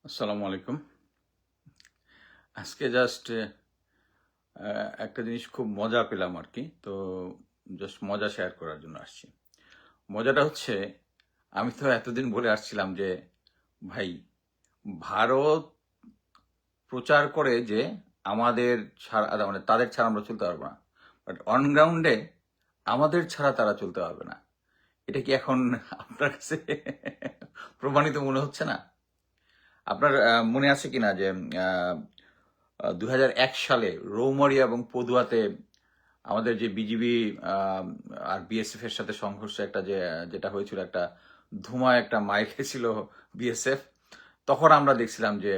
আসসালামু আলাইকুম। আজকে জাস্ট একটা জিনিস খুব মজা পেলাম আর কি। তো জাস্ট মজা শেয়ার করার জন্য আসছি। মজাটা হচ্ছে, আমি তো এতদিন বলে আসছিলাম যে ভাই, ভারত প্রচার করে যে আমাদের ছাড়া, মানে তাদের ছাড়া আমরা চলতে পারবো না, বাট অন গ্রাউন্ডে আমাদের ছাড়া তারা চলতে পারবে না। এটা কি এখন আপনার কাছে প্রমাণিত মনে হচ্ছে না? আপনার মনে আছে কিনা যে 2001 সালে রৌমারী এবং পদুয়াতে আমাদের যে বিজিবি আর বিএসএফ এর সাথে সংঘর্ষ একটা যেটা হয়েছিল, একটা ধুমা একটা মাইর খেয়েছিল বিএসএফ। তখন আমরা দেখছিলাম যে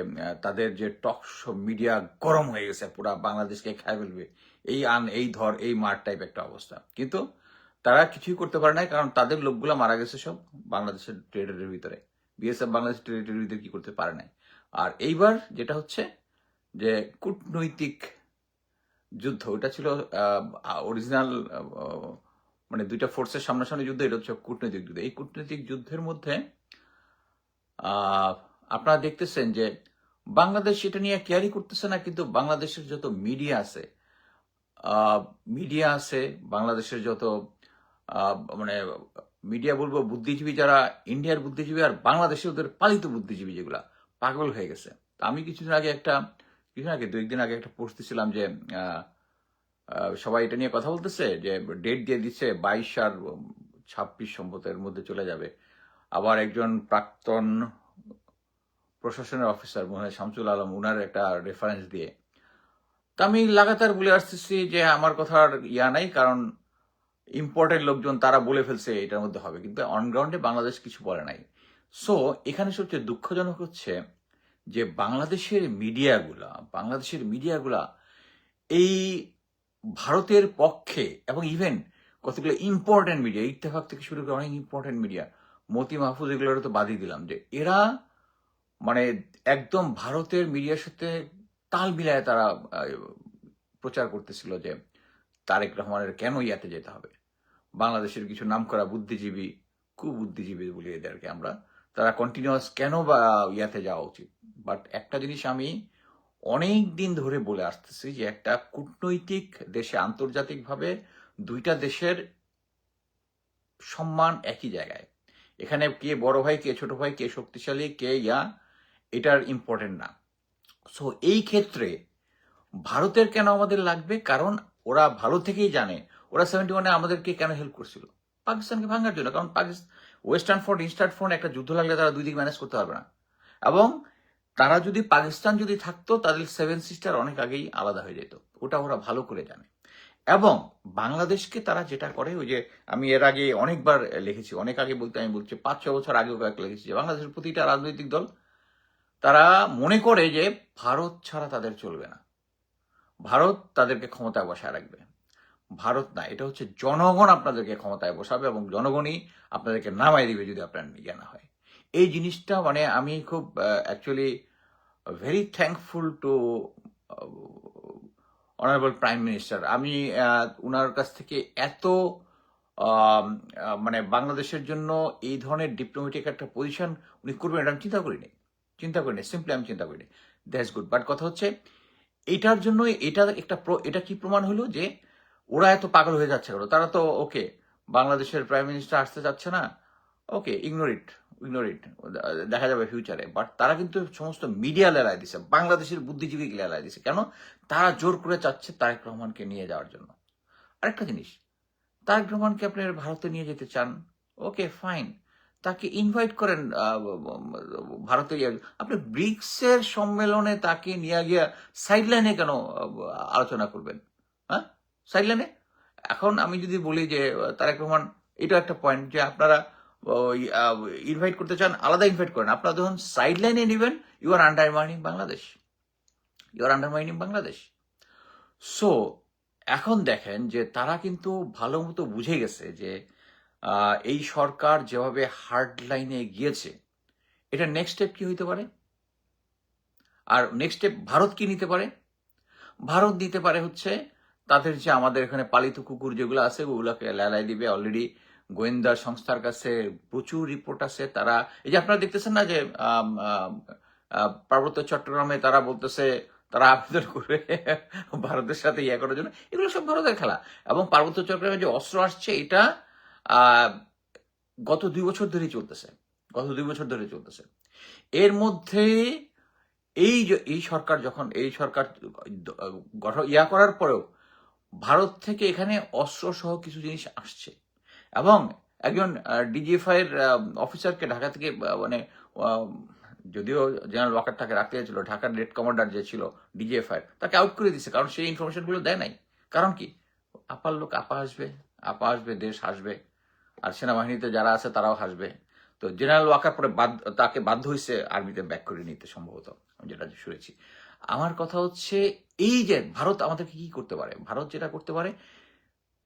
তাদের যে টক শো মিডিয়া গরম হয়ে গেছে, পুরা বাংলাদেশকে খায় ফেলবে, এই আন এই ধর এই মার টাইপ একটা অবস্থা। কিন্তু তারা কিছুই করতে পারে নাই, কারণ তাদের লোকগুলো মারা গেছে সব বাংলাদেশের টেরিটরির ভিতরে। বিএসএফ বাংলাদেশের টেরিটরির ভিতরে কি করতে পারে নাই। আর এইবার যেটা হচ্ছে যে কূটনৈতিক যুদ্ধ, ওটা ছিল অরিজিনাল, মানে দুইটা ফোর্সের সামনাসামনি যুদ্ধ, এটা হচ্ছে কূটনৈতিক যুদ্ধ। এই কূটনৈতিক যুদ্ধের মধ্যে আহ, আপনারা দেখতেছেন যে বাংলাদেশ এটা নিয়ে কেয়ারই করতেছে না, কিন্তু বাংলাদেশের যত মিডিয়া আছে, বাংলাদেশের যত মানে মিডিয়া বলবো, বুদ্ধিজীবী যারা, ইন্ডিয়ার বুদ্ধিজীবী আর বাংলাদেশের ওদের পালিত বুদ্ধিজীবী যেগুলা পাগল হয়ে গেছে। তো আমি কিছুদিন আগে 2 দিন আগে একটা পোস্ট দিছিলাম যে আহ, সবাই এটা নিয়ে কথা বলতেছে, যে ডেট দিয়ে দিচ্ছে 22 আর 26 সম্ভবতের মধ্যে চলে যাবে। আবার একজন প্রাক্তন প্রশাসনের অফিসার মনে হয় শামসুল আলম, উনার একটা রেফারেন্স দিয়ে। তা আমি লাগাতার বলে আসতেছি যে আমার কথার নাই, কারণ ইম্পর্টেন্ট লোকজন তারা বলে ফেলছে এটার মধ্যে হবে, কিন্তু অনগ্রাউন্ডে বাংলাদেশ কিছু বলে নাই। সো এখানে সবচেয়ে দুঃখজনক হচ্ছে যে বাংলাদেশের মিডিয়াগুলা এই ভারতের পক্ষে, এবং ইভেন কতগুলো ইম্পর্টেন্ট মিডিয়া, ইত্তেফাক থেকে শুরু করে অনেক ইম্পর্টেন্ট মিডিয়া, মতি মাহফুজ, এগুলোর তো বাদই দিলাম, যে এরা মানে একদম ভারতের মিডিয়ার সাথে তাল মিলায় তারা প্রচার করতেছিল যে তারেক রহমানের কেন ইয়াতে যেতে হবে। বাংলাদেশের কিছু নামকরা বুদ্ধিজীবী, কুবুদ্ধিজীবী বলি এদেরকে আমরা, তারা কন্টিনিউয়াস কেন বা ইয়াতে যাওয়া উচিত। বাট একটা জিনিস আমি অনেক দিন ধরে বলে আসতেছি, যে একটা কূটনৈতিক দেশে আন্তর্জাতিকভাবে দুইটা দেশের সম্মান একই জায়গায়। এখানে কে বড় ভাই, কে ছোট ভাই, কে শক্তিশালী, কে এটার ইম্পর্টেন্ট না। সো এই ক্ষেত্রে ভারতের কেন আমাদের লাগবে, কারণ ওরা ভালো থেকেই জানে ওরা 71-এ আমাদেরকে কেন হেল্প করছিল, পাকিস্তানকে ভাঙার জন্য। কারণ ওয়েস্টার্ন ফ্রন্ট ইস্টার্ন ফ্রন্ট একটা যুদ্ধ লাগলে তারা দুই দিক ম্যানেজ করতে পারবে না। এবং তারা যদি পাকিস্তান যদি থাকতো, তাদের 7 সিস্টার অনেক আগেই আলাদা হয়ে যেত, ওটা ওরা ভালো করে জানে। এবং বাংলাদেশকে তারা যেটা করে, ওই যে আমি এর আগে অনেকবার লিখেছি, অনেক আগে বলতে আমি বলছি 5-6 বছর আগেও কয়েক লিখেছি, যে বাংলাদেশের প্রতিটা রাজনৈতিক দল তারা মনে করে যে ভারত ছাড়া তাদের চলবে না, ভারত তাদেরকে ক্ষমতায় বসায় রাখবে। ভারত না, এটা হচ্ছে জনগণ আপনাদেরকে ক্ষমতায় বসাবে, এবং জনগণই আপনাদেরকে নামাই দিবে যদি আপনার ইয়ে না হয়। এই জিনিসটা মানে আমি খুব actually very thankful to honourable prime minister. আমি উনার কাছ থেকে এত মানে বাংলাদেশের জন্য এই ধরনের ডিপ্লোমেটিক একটা পজিশন উনি করবেন এটা আমি চিন্তা করিনি, সিম্পলি আমি চিন্তা করিনি। That's good. বাট কথা হচ্ছে, এইটার জন্য এটা কি প্রমাণ হলো যে ওরা এত পাগল হয়ে যাচ্ছে কেন। তারা তো ওকে, বাংলাদেশের প্রাইম মিনিস্টার আসতে চাচ্ছে না, ওকে, ইগনোর ইট, দেখা যাবে ফিউচারে। বাট তারা কিন্তু সমস্ত মিডিয়া লেলায় দিছে, বাংলাদেশের বুদ্ধিজীবী লেলায় দিছে। কেন? তারা জোর করে চাচ্ছে তারেক রহমানকে নিয়ে যাওয়ার জন্য। আরেকটা জিনিস, তারেক রহমানকে আপনি ভারতে নিয়ে যেতে চান, ওকে ফাইন, তাকে ইনভাইট করেন ভারতে। আপনি ব্রিক্সের সম্মেলনে তাকে নিয়ে গিয়ে সাইডলাইনে কেন আলোচনা করবেন? হ্যাঁ, সাইডলাইনে। এখন আমি যদি বলি যে তারেক রহমান, এটা একটা পয়েন্ট, যে আপনারা ইনভাইট করতে চান, আলাদা ইনভাইট করেন। আপনারা যখন সাইডলাইনে নেবেন, you are undermining Bangladesh. So এখন দেখেন যে তারা কিন্তু ভালো মতো বুঝে গেছে যে এই সরকার যেভাবে হার্ড লাইনে গিয়েছে, এটা নেক্সট স্টেপ কি হইতে পারে। আর নেক্সট স্টেপ ভারত কি নিতে পারে? ভারত নিতে পারে হচ্ছে তাদের যে আমাদের এখানে পালিত কুকুর যেগুলো আছে, ওগুলোকে লেলাই দিবে। অলরেডি গোয়েন্দা সংস্থার কাছে প্রচুর রিপোর্ট আছে। তারা, এই যে আপনারা দেখতেছেন না যে পার্বত্য চট্টগ্রামে তারা বলতেছে তারা আবেদন করবে ভারতের সাথে ইয়ে করার জন্য। এগুলো সব ভারতের খেলা। এবং পার্বত্য চট্টগ্রামে যে অস্ত্র আসছে এটা আহ, গত 2 বছর ধরেই চলতেছে, গত 2 বছর ধরে চলতেছে। এর মধ্যে এই সরকার যখন এই সরকার গঠন ইয়া করার পরেও ভারত থেকে এখানে অস্ত্র সহ কিছু জিনিস আসছে। এবং একজন ডিজিএফআই এর অফিসারকে ঢাকা থেকে মানে আহ, যদিও জেনারেল ওয়াকার তাকে রাখতে চাইছিল, ঢাকার রেড কমান্ডার যে ছিল ডিজিএফআই তাকে আউট করে দিচ্ছে, কারণ সেই ইনফরমেশন গুলো দেয় নাই। কারণ কি, আপার লোক আপা আসবে, দেশ হাসবে, আর সেনাবাহিনীতে যারা আছে তারাও হাসবে। তো জেনারেল ওয়াকার পরে তাকে বাধ্য হয়েছে আর্মিতে ব্যাক করে নিতে, সম্ভবত আমি যেটা শুনেছি। আমার কথা হচ্ছে এই যে ভারত আমাদেরকে কি করতে পারে, ভারত যেটা করতে পারে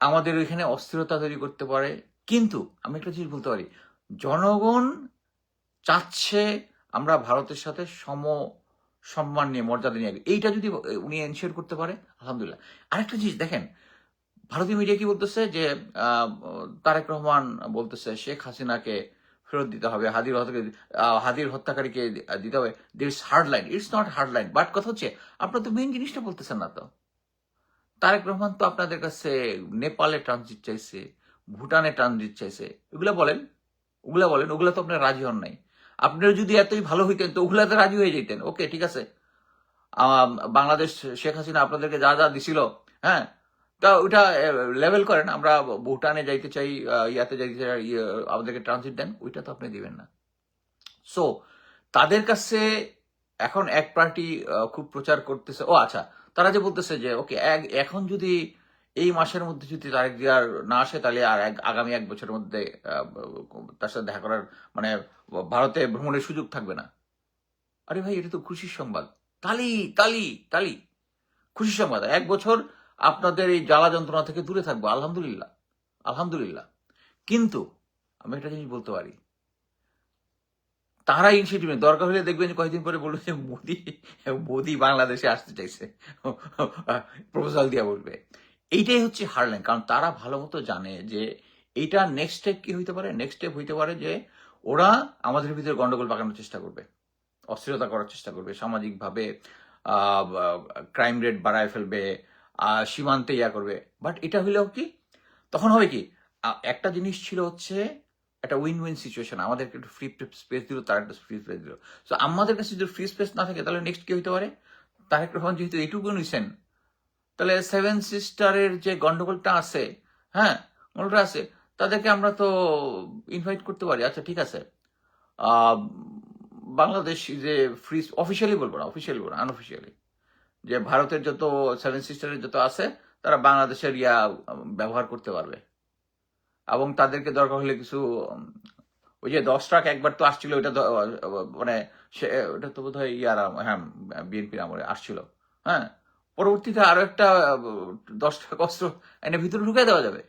আমাদের ওইখানে অস্থিরতা তৈরি করতে পারে। কিন্তু আমি একটা জিনিস বলতে পারি, জনগণ চাচ্ছে আমরা ভারতের সাথে সম্মান নিয়ে, মর্যাদা নিয়ে, এইটা যদি উনি এনশিওর করতে পারে, আলহামদুলিল্লাহ। আরেকটা জিনিস দেখেন, ভারতীয় মিডিয়া কি বলতেছে যে তারেক রহমান বলতেছে শেখ হাসিনাকে ফেরত দিতে হবে, হাদির হত্যাকারীকে দিতে হবে। This hard line, it's not hard line. But কথা হচ্ছে আপনার তো মেইন জিনিসটা বলতেছেন না তো। তারেক রহমান তো আপনাদের কাছে নেপালে ট্রানজিট চাইছে, ভুটানে ট্রানজিট চাইছে, ওগুলা বলেন, ওগুলা তো আপনার রাজি হন নাই। আপনারা যদি এতই ভালো হইতেন তো ওগুলাতে রাজি হয়ে যেতেন। ওকে, ঠিক আছে, বাংলাদেশ শেখ হাসিনা আপনাদেরকে যা যা দিছিল, হ্যাঁ, তা ওইটা লেভেল করেন, আমরা ভুটানে যাইতে চাই, ইয়াতে যাইতে চাই, আমাদেরকে ট্রানজিট দেন, ওইটা তো আপনি দিবেন না। সো তাদের কাছে এখন এক পার্টি খুব প্রচার করতেছে, ও আচ্ছা, তারা যে বলতেছে যে ওকে এখন যদি এই মাসের মধ্যে যদি তারেক জিয়ার না আসে, তাহলে আর আগামী 1 বছরের মধ্যে তার সাথে দেখা করার মানে ভারতে ভ্রমণের সুযোগ থাকবে না। আরে ভাই, এটা তো খুশির সংবাদ। তালি তালি তালি, খুশির সংবাদ। 1 বছর আপনাদের এই জ্বালা যন্ত্রণা থেকে দূরে থাকবো, আলহামদুলিল্লাহ, আলহামদুলিল্লাহ। কিন্তু আমি একটা জিনিস বলতে পারি, তারা ইনিশিয়েটিভ নেই। দরকার হলে দেখবেন যে কয়েকদিন পরে বলবে যে মোদি মোদি বাংলাদেশে আসতে চাইছে, প্রপোজাল দিয়া বলবে। এইটাই হচ্ছে হারলেন, কারণ তারা ভালো মতো জানে যে এইটা নেক্সট স্টেপ কি হইতে পারে। নেক্সট স্টেপ হইতে পারে যে ওরা আমাদের ভিতরে গন্ডগোল পাকানোর চেষ্টা করবে, অস্থিরতা করার চেষ্টা করবে, সামাজিকভাবে ক্রাইম রেট বাড়ায় ফেলবে, সীমান্তে ইয়া করবে। বাট এটা হইলেও কি, তখন হবে কি, একটা জিনিস ছিল হচ্ছে একটা উইন উইন সিচুয়েশন। আমাদেরকে একটু ফ্রি স্পেস দিল, তার একটা ফ্রি স্পেস দিল। সো আমাদের কাছে যদি ফ্রি স্পেস না থাকে, তাহলে নেক্সট কি হইতে পারে, তারেক রহমান যেহেতু এইটুকু নিছেন, তাহলে 7 সিস্টারের যে গন্ডগোলটা আছে, হ্যাঁ, গন্ডগোলটা আছে, তাদেরকে আমরা তো ইনভাইট করতে পারি। আচ্ছা ঠিক আছে, বাংলাদেশ যে ফ্রি, অফিসিয়ালি বলবো না, আনঅফিসিয়ালি, যে ভারতের যত 7 সিস্টারের যত আছে তারা বাংলাদেশের ইয়া ব্যবহার করতে পারবে। এবং তাদেরকে দরকার হলে কিছু ওই যে 10 ট্রাক একবার তো আসছিল, ওইটা মানে ওটা তো বোধ হয় ইয়ার হ্যাঁ বিএনপির আমলে আসছিল, হ্যাঁ, পরবর্তীতে আরো একটা 10 ট্রাক অস্ত্র এনে ভিতরে ঢুকে দেওয়া যাবে।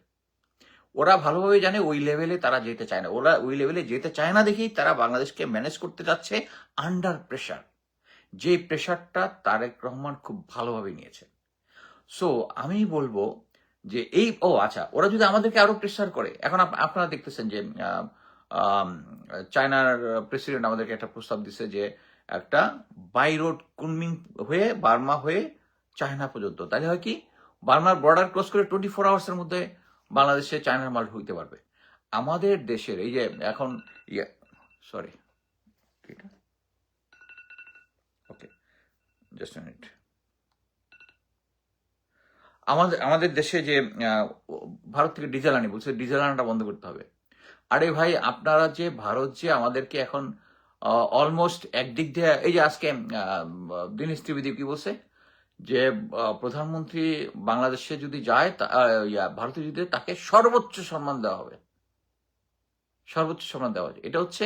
ওরা ভালোভাবে জানে ওই লেভেলে তারা যেতে চায় না, ওরা ওই লেভেলে যেতে চায় না দেখেই তারা বাংলাদেশকে ম্যানেজ করতে যাচ্ছে আন্ডার প্রেশার। যে প্রেশারটা তারেক রহমান খুব ভালোভাবে নিয়েছে। সো আমি বলবো যে এই, ও আচ্ছা, ওরা যদি আমাদেরকে আরো প্রেসার করে, এখন আপনারা দেখতেছেন যে চায়নার প্রেসিডেন্ট আমাদেরকে একটা প্রস্তাব দিচ্ছে যে একটা বাই রোড কুনমিং হয়ে বার্মা হয়ে চায়না পর্যন্ত, তাহলে হয় কি, বার্মার বর্ডার ক্রস করে 24 আওয়ার্সের মধ্যে বাংলাদেশে চায়নার মাল হইতে পারবে। আমাদের দেশের এই যে এখন সরি, ওকে, জাস্ট মিনিট, আমাদের দেশে যে ভারত থেকে ডিজেল আনি বলছে, ডিজেল আনাটা বন্ধ করতে হবে। আরে ভাই, আপনারা যে ভারত যে আমাদেরকে এখন অলমোস্ট একদিক দিয়ে, এই যে আজকে দীনেশ ত্রিবেদী কি বলছে যে প্রধানমন্ত্রী বাংলাদেশে যদি যায়, ভারতে যদি তাকে সর্বোচ্চ সম্মান দেওয়া হবে, সর্বোচ্চ সম্মান দেওয়া হবে। এটা হচ্ছে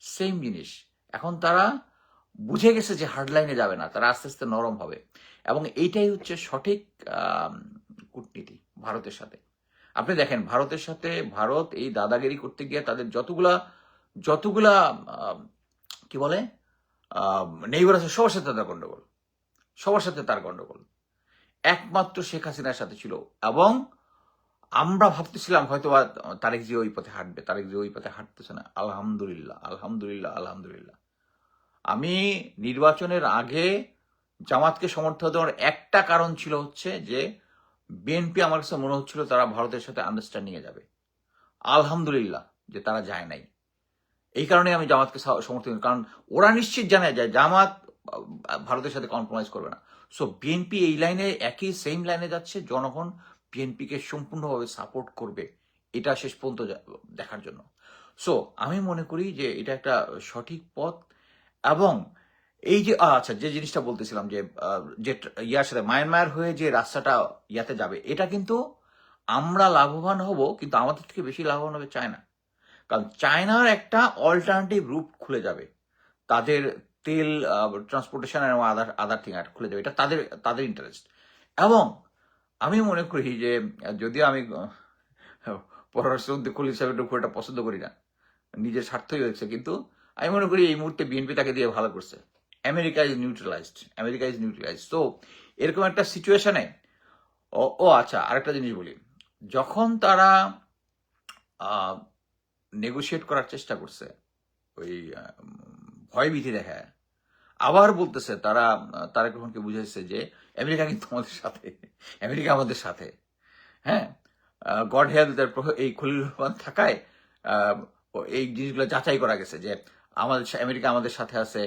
সেম জিনিস। এখন তারা বুঝে গেছে যে হার্ড লাইনে যাবে না, তারা আস্তে আস্তে নরম হবে। এবং এইটাই হচ্ছে সঠিক কূটনীতি ভারতের সাথে। আপনি দেখেন, ভারতের সাথে ভারত এই দাদাগিরি করতে গিয়ে তাদের যতগুলা কি বলে নেইবার আছে, সবার সাথে তার গন্ডগোল, সবার সাথে তার গন্ডগোল। একমাত্র শেখ হাসিনার সাথে ছিল। এবং আমরা ভাবতেছিলাম হয়তো তারেক জিয়া ওই পথে হাঁটবে, তারেক জিয়া ওই পথে হাঁটতেছে না। আলহামদুলিল্লাহ, আলহামদুলিল্লাহ, আলহামদুলিল্লাহ। আমি নির্বাচনের আগে জামাতকে সমর্থন দেওয়ার একটা কারণ ছিল হচ্ছে যে বিএনপি আমার কাছে মনে হচ্ছিল তারা ভারতের সাথে আন্ডারস্ট্যান্ডিং এ যাবে। আলহামদুলিল্লাহ যে তারা যায় নাই। এই কারণে আমি জামাতকে সমর্থন করি, কারণ ওরা নিশ্চিত জানে যে জামাত ভারতের সাথে কম্প্রোমাইজ করবে না। সো বিএনপি এই লাইনে একই সেম লাইনে যাচ্ছে, জনগণ বিএনপিকে সম্পূর্ণভাবে সাপোর্ট করবে এটা শেষ পর্যন্ত দেখার জন্য। সো আমি মনে করি যে এটা একটা সঠিক পথ। এবং এই যে আচ্ছা, যে জিনিসটা বলতেছিলাম যে যে ইয়ার সাথে মায়ানমার হয়ে যে রাস্তাটা ইয়াতে যাবে, এটা কিন্তু আমরা লাভবান হব, কিন্তু আমাদের থেকে বেশি লাভবান হবে চায়না। কারণ চায়নার একটা অল্টারনেটিভ রুট খুলে যাবে, তাদের তেল ট্রান্সপোর্টেশন এবং আদার আদার থিং খুলে যাবে, এটা তাদের তাদের ইন্টারেস্ট। এবং আমি মনে করি যে যদিও আমি পররাষ্ট্রমন্ত্রী খলিল সাহেবের খুব একটা পছন্দ করি না, নিজের স্বার্থই হয়েছে, কিন্তু আমি মনে করি এই মুহূর্তে বিএনপি তাকে দিয়ে ভালো করছে। America is neutralised. তো এরকম একটা সিচুয়েশনে আচ্ছা, আরেকটা জিনিস বলি, যখন তারা নেগোশিয়েট করার চেষ্টা করছে ওই ভয়ভীতি দেখায়, আবার বলতেছে তারা তারেক রহমানকে বুঝাইছে যে আমেরিকা কিন্তু আমাদের সাথে, আমেরিকা আমাদের সাথে। হ্যাঁ, গড হেল্প এই খলিল রহমান থাকায় এই জিনিসগুলো যাচাই করা গেছে যে আমেরিকা আমাদের সাথে আছে,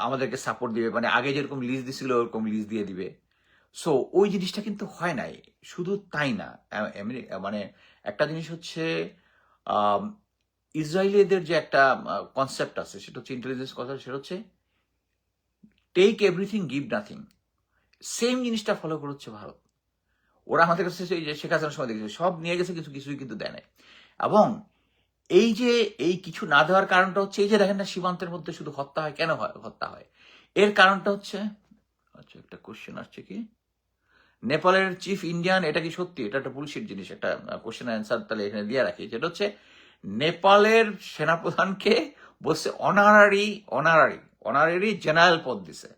আমাদেরকে সাপোর্ট দিবে, মানে আগে যেরকম লিজ দিছিল ওরকম লিজ দিয়ে দিবে। সো ওই জিনিসটা কিন্তু হয় নাই। শুধু তাই না, মানে একটা জিনিস হচ্ছে ইসরায়েলিদের যে একটা কনসেপ্ট আছে, সেটা হচ্ছে ইন্টেলিজেন্স কথা, সেটা হচ্ছে take everything give nothing. Same জিনিসটা ফলো করছে ভারত। ওরা আমাদের কাছে এই যে শেখ হাসিনার সময় দেখেছে সব নিয়ে গেছে, কিছু কিছুই কিন্তু দেয় নাই। এবং এই যে এই কিছু না দেওয়ার কারণটা হচ্ছে এই যে দেখেন না সীমান্তের মধ্যে শুধু হত্যা হয়, কেন হয় হত্যা হয়? এর কারণটা হচ্ছে, আচ্ছা একটা কোশ্চেন আসছে কি, নেপালের চিফ ইন্ডিয়ান, এটা কি সত্যি? এটা একটা বুলশিট জিনিস, একটা কোশ্চেন অ্যান্সার তাহলে এখানে দিয়ে রাখি। যেটা হচ্ছে নেপালের সেনাপ্রধানকে বলছে অনারারি জেনারেল পদ দিছে।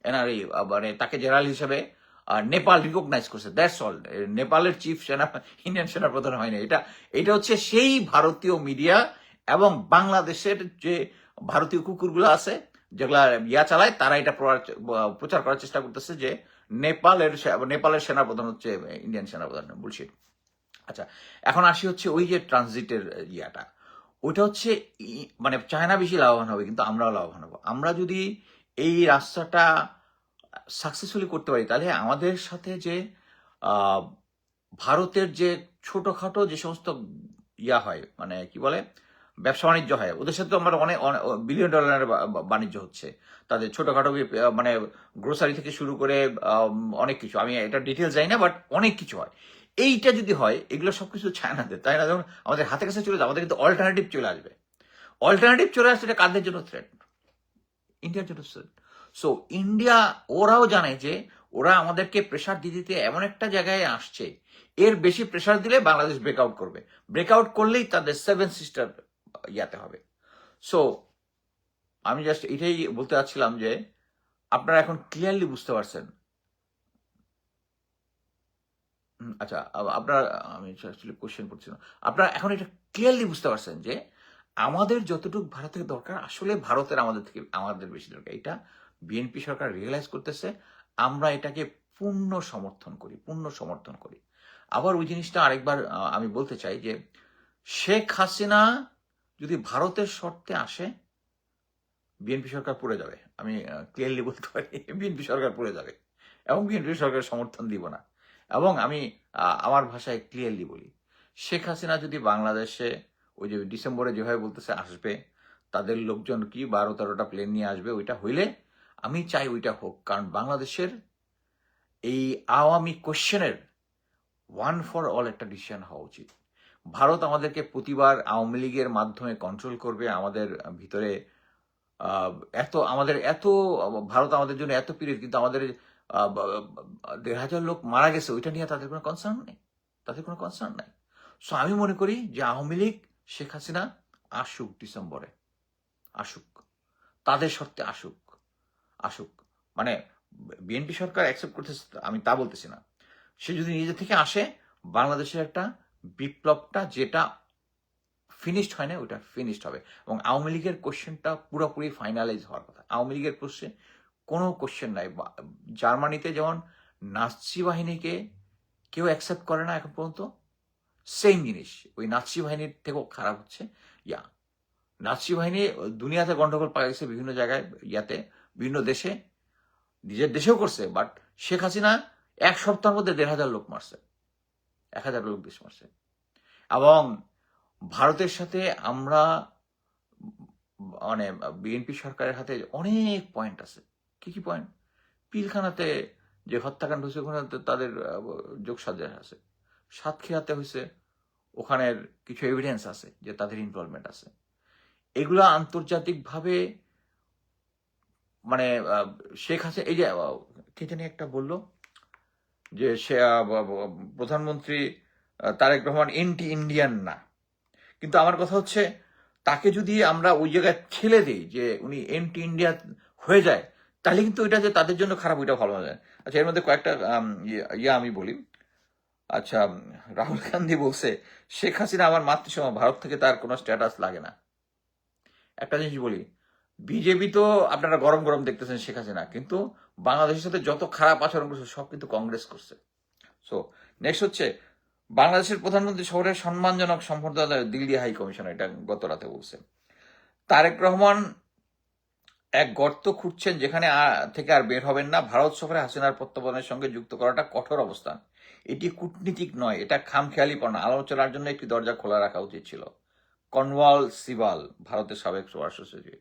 এনআরই মানে তাকে জেনারেল হিসেবে নেপাল রিকগনাইজ করছে, দ্যাটস অল। নেপালের চিফ ইন্ডিয়ান সেনাপ্রধান হয়নি। এটা হচ্ছে সেই ভারতীয় মিডিয়া এবং বাংলাদেশের যে ভারতীয় কুকুরগুলো আছে যেগুলা ইয়া চালায়, তারা এটা প্রচার করার চেষ্টা করতেছে যে নেপালের সেনাপ্রধান হচ্ছে ইন্ডিয়ান সেনাপ্রধান। বুলশিট। আচ্ছা, এখন আসি হচ্ছে ওই যে ট্রানজিটের ইয়াটা, ওইটা হচ্ছে মানে চায়না বেশি লাভবান হবে, কিন্তু আমরাও লাভবান হবো। আমরা যদি এই রাস্তাটা সাকসেসফুলি করতে পারি, তাহলে আমাদের সাথে যে ভারতের যে ছোটখাটো যে সমস্ত ইয়া হয়, মানে কি বলে, ব্যবসা বাণিজ্য হয়, ওদের সাথে তো আমার অনেক বিলিয়ন ডলারের বাণিজ্য হচ্ছে। তাদের ছোটখাটো মানে গ্রোসারি থেকে শুরু করে অনেক কিছু, আমি এটা ডিটেলস জানি না, বাট অনেক কিছু হয়। এইটা যদি হয়, এগুলো সবকিছু চায়নাদের, তাই না? যখন আমাদের হাতে কাছে চলে যাবে, আমাদের কিন্তু অল্টারনেটিভ চলে আসবে। অল্টারনেটিভ চলে আসছে, এটা কাদের জন্য থ্রেট? ইন্ডিয়ার জন্য থ্রেট। সো ইন্ডিয়া, ওরাও জানে যে ওরা আমাদেরকে প্রেশার দিতে দিতে এমন একটা জায়গায় আসছে, এর বেশি প্রেশার দিলে বাংলাদেশ ব্রেকআউট করবে। ব্রেকআউট করলেই তাদের সেভেন সিস্টার ইয়াতে হবে। সো আমি জাস্ট এটাই বলতে চাচ্ছিলাম যে আপনারা এখন ক্লিয়ারলি বুঝতে পারছেন। আচ্ছা, আপনার, আমি অ্যাকচুয়ালি কোশ্চেন করছি না, আপনারা এখন এটা ক্লিয়ারলি বুঝতে পারছেন যে আমাদের যতটুকু ভারতের দরকার, আসলে ভারতের আমাদের বেশি দরকার। এটা বিএনপি সরকার রিয়েলাইজ করতেছে। আমরা এটাকে পূর্ণ সমর্থন করি। আবার ওই জিনিসটা আরেকবার আমি বলতে চাই যে শেখ হাসিনা যদি ভারতের শর্তে আসে, বিএনপি সরকার পড়ে যাবে। আমি ক্লিয়ারলি বলতে পারি, বিএনপি সরকার পড়ে যাবে এবং বিএনপি সরকার সমর্থন দিব না। এবং আমি আমার ভাষায় ক্লিয়ারলি বলি, শেখ হাসিনা যদি বাংলাদেশে ওই যে ডিসেম্বরে যেভাবে বলতেছে আসবে, তাদের লোকজন কি 12-13টা প্লেন নিয়ে আসবে, ওইটা হইলে আমি চাই ওইটা হোক। কারণ বাংলাদেশের এই আওয়ামী কোশ্চেনের ওয়ান ফর অল একটা ডিসিশন হওয়া উচিত। ভারত আমাদেরকে প্রতিবার আওয়ামী লীগের মাধ্যমে কন্ট্রোল করবে, আমাদের ভিতরে এত ভারত আমাদের জন্য এত পিরিয়ড, কিন্তু আমাদের 1,500 লোক মারা গেছে, ওইটা নিয়ে তাদের কোনো কনসার্ন নাই। সো আমি মনে করি যে আওয়ামী লীগ, শেখ হাসিনা আসুক, ডিসেম্বরে আসুক, তাদের শর্তে আসুক। মানে বিএনপি সরকার অ্যাকসেপ্ট করতেছে, আমি তা বলতেছি না। সে যদি নিজে থেকে আসে, বাংলাদেশের একটা বিপ্লবটা যেটা ফিনিশড হয় না, ওটা ফিনিশড হবে। এবং আওয়ামী লীগের কোশ্চেনটা পুরোপুরি ফাইনালাইজ হওয়ার কথা। আওয়ামী লীগের কোশ্চেন কোনো কোশ্চেন নাই। জার্মানিতে যেমন নাৎসি বাহিনীকে কেউ অ্যাকসেপ্ট করে না এখন পর্যন্ত, সেম জিনিস ওই নাৎসি বাহিনীর থেকেও খারাপ হচ্ছে নাৎসি বাহিনী দুনিয়াতে গন্ডগোল পাইছে বিভিন্ন জায়গায়, বিভিন্ন দেশে, নিজের দেশেও করছে। বাট শেখ হাসিনা 1 সপ্তাহের মধ্যে 1,500 লোক মারছে, 1,000 লোক দেশ মারছে। এবং ভারতের সাথে আমরা মানে বিএনপি সরকারের হাতে অনেক পয়েন্ট আছে। কি কি পয়েন্ট? পিলখানাতে যে হত্যাকাণ্ড হয়েছে ওখানে তাদের যোগসাজশ আছে। সাতক্ষীরাতে হয়েছে, ওখানের কিছু এভিডেন্স আছে যে তাদের ইনভলভমেন্ট আছে। এগুলা আন্তর্জাতিকভাবে মানে শেখ হাসিনা এই যে কে জানি একটা বললো যে সে প্রধানমন্ত্রী তারেক রহমান এন্টি ইন্ডিয়ান না, কিন্তু আমার কথা হচ্ছে তাকে যদি আমরা ওই জায়গায় ঠেলে দিই যে উনি এন্টি ইন্ডিয়া হয়ে যায়, তাহলে কিন্তু এটা যে তাদের জন্য খারাপ, ওইটা ভালো যায়। আচ্ছা, এর মধ্যে কয়েকটা আমি বলি। আচ্ছা, রাহুল গান্ধী বলছে শেখ হাসিনা আমার মাতৃসম, ভারত থেকে তার কোনো স্ট্যাটাস লাগে না। একটা জিনিস বলি, বিজেপি তো আপনারা গরম গরম দেখতেছেন শেখ হাসিনা, কিন্তু বাংলাদেশের সাথে যত খারাপ আচরণ করছে সব কিন্তু কংগ্রেস করছে। সো নেক্সট হচ্ছে বাংলাদেশের প্রধানমন্ত্রী শহরের সম্মানজনক সম্বর্ধনা দিল্লি হাই কমিশন, এটা গত রাতে বলছে। তারেক রহমান এক গর্ত খুঁজছেন যেখানে থেকে আর বের হবেন না। ভারত সফরে হাসিনার প্রত্যাবর্তনের সঙ্গে যুক্ত করাটা কঠোর অবস্থান, এটি কূটনীতিক নয়, এটা খামখেয়ালিপনা। আলোচনার জন্য একটি দরজা খোলা রাখা উচিত ছিল। কনওয়াল সিবাল, ভারতের সাবেক স্বরাষ্ট্র সচিব।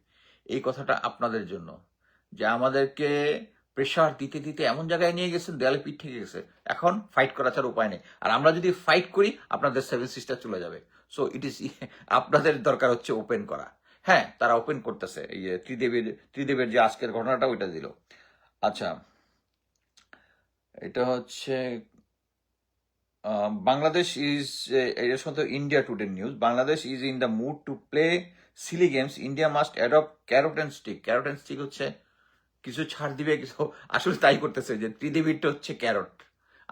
এই কথাটা আপনাদের জন্য, যে আমাদেরকে প্রেশার দিতে দিতে এমন জায়গায় নিয়ে গেছেন, দেয়ালে পিঠ থেকে গেছে, এখন ফাইট করা ছাড়া উপায় নেই। আর আমরা যদি ফাইট করি আপনাদের 7 সিস্টার চলে যাবে। সো ইট ইজ আপনাদের দরকার হচ্ছে ওপেন করা। হ্যাঁ, তারা ওপেন করতেছে, এই যে ত্রিদেবের যে আজকের ঘটনাটা ওইটা দিল। আচ্ছা, এটা হচ্ছে বাংলাদেশ ইজ, এর সাথে India Today news, Bangladesh is in the mood to play silly games, India must adopt carrot and stick. Carrot and stick হচ্ছে কিছু ছাড় দিবে, কিছু আসলে তাই করতেছে, যে ত্রিদেবীরটা হচ্ছে ক্যারট,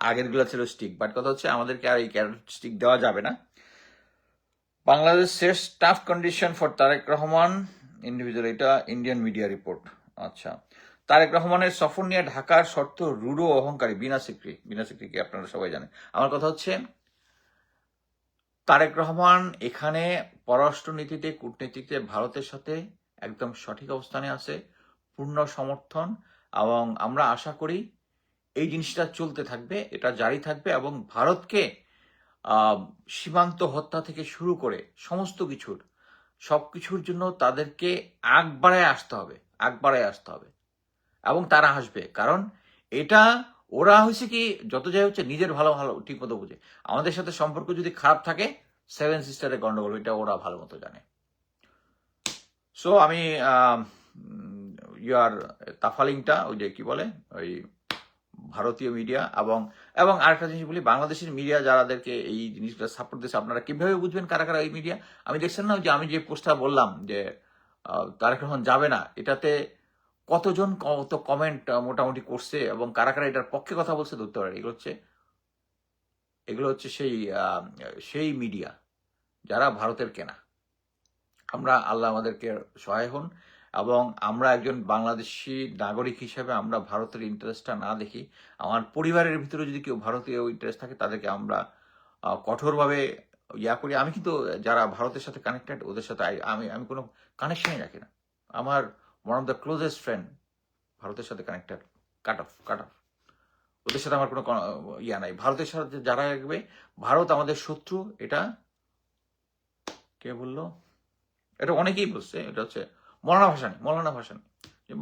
আগের গুলা ছিল স্টিক। বাট কথা হচ্ছে আমাদেরকে আর এই ক্যারট স্টিক দেওয়া যাবে না। বাংলাদেশ শেষ tough condition for Tarique Rahman individual, এটা ইন্ডিয়ান মিডিয়া রিপোর্ট। আচ্ছা, তারেক রহমানের সফর নিয়ে ঢাকার শর্ত রূঢ় অহংকারী বিনা সিকরিকে আপনারা সবাই জানেন। আমার কথা হচ্ছে তারেক রহমান এখানে পররাষ্ট্রনীতিতে, কূটনীতিতে ভারতের সাথে একদম সঠিক অবস্থানে আছে, পূর্ণ সমর্থন। এবং আমরা আশা করি এই জিনিসটা চলতে থাকবে, এটা জারি থাকবে। এবং ভারতকে সীমান্ত হত্যা থেকে শুরু করে সমস্ত সবকিছুর জন্য তাদেরকে আগ বাড়ায় আসতে হবে, এবং তারা আসবে। কারণ এটা ওরা হয়েছে কি, যত যাই হচ্ছে নিজের ভালো ভালো ঠিক মতো বুঝে। আমাদের সাথে সম্পর্ক যদি খারাপ থাকে 7 সিস্টারের গন্ডগোল, এটা ওরা ভালো মতো জানে। সো আমি ইয়ার তাফালিংটা ওই যে কি বলে ওই ভারতীয় মিডিয়া, এবং আরেকটা জিনিস বলি, বাংলাদেশের মিডিয়া যারাদেরকে এই জিনিসগুলো সাপোর্ট দিচ্ছে, আপনারা কিভাবে বুঝবেন কারা কারা এই মিডিয়া? আমি দেখছেন না যে আমি যে পোস্টটা বললাম যে তারেক রহমান যাবে না, এটাতে কতজন কত কমেন্ট মোটামুটি করছে এবং কারা কারা এটার পক্ষে কথা বলছে ধরতে পারে। এগুলো হচ্ছে সেই মিডিয়া যারা ভারতের কেনা। আমরা আল্লাহ আমাদেরকে সহায় হন, এবং আমরা একজন বাংলাদেশি নাগরিক হিসেবে আমরা ভারতের ইন্টারেস্টটা না দেখি। আমার পরিবারের ভিতরে যদি কেউ ভারতীয় ইন্টারেস্ট থাকে তাদেরকে আমরা কঠোরভাবে করি। আমি কিন্তু যারা ভারতের সাথে কানেক্টেড ওদের সাথে আমি কোনো কানেকশনই রাখি না। আমার one of the closest friend ভারতের সাথে কানেক্টেড, কাট অফ। ওদের সাথে আমার কোনো নাই। ভারতের সাথে যারা রাখবে, ভারত আমাদের শত্রু, এটা কে বললো? এটা অনেকেই বলছে, এটা হচ্ছে মৌলানা ভাসানী।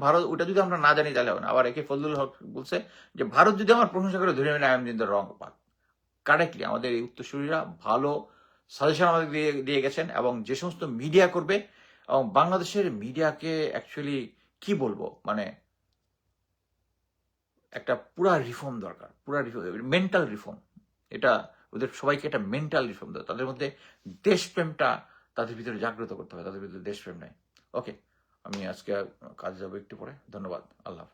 ভারত, ওটা যদি আমরা না জানি তাহলে হবে না। আবার একে ফজলুল হক বলছে যে ভারত যদি আমার প্রশংসা করে ধরে নেয়, I am in the wrong path. Correctly আমাদের এই উত্তরসূরিরা ভালো সাজেশন আমাদের দিয়ে গেছেন। এবং যে সমস্ত মিডিয়া করবে, এবং বাংলাদেশের মিডিয়াকে অ্যাকচুয়ালি কি বলবো, মানে একটা পুরা রিফর্ম দরকার, মেন্টাল রিফর্ম। এটা ওদের সবাইকে একটা মেন্টাল রিফর্ম দরকার। তাদের মধ্যে দেশপ্রেমটা তাদের ভিতরে জাগ্রত করতে হবে, তাদের ভিতরে দেশপ্রেম নেই। ওকে, আমি আজকে কাজে যাবো একটু পরে। ধন্যবাদ, আল্লাহ হাফেজ।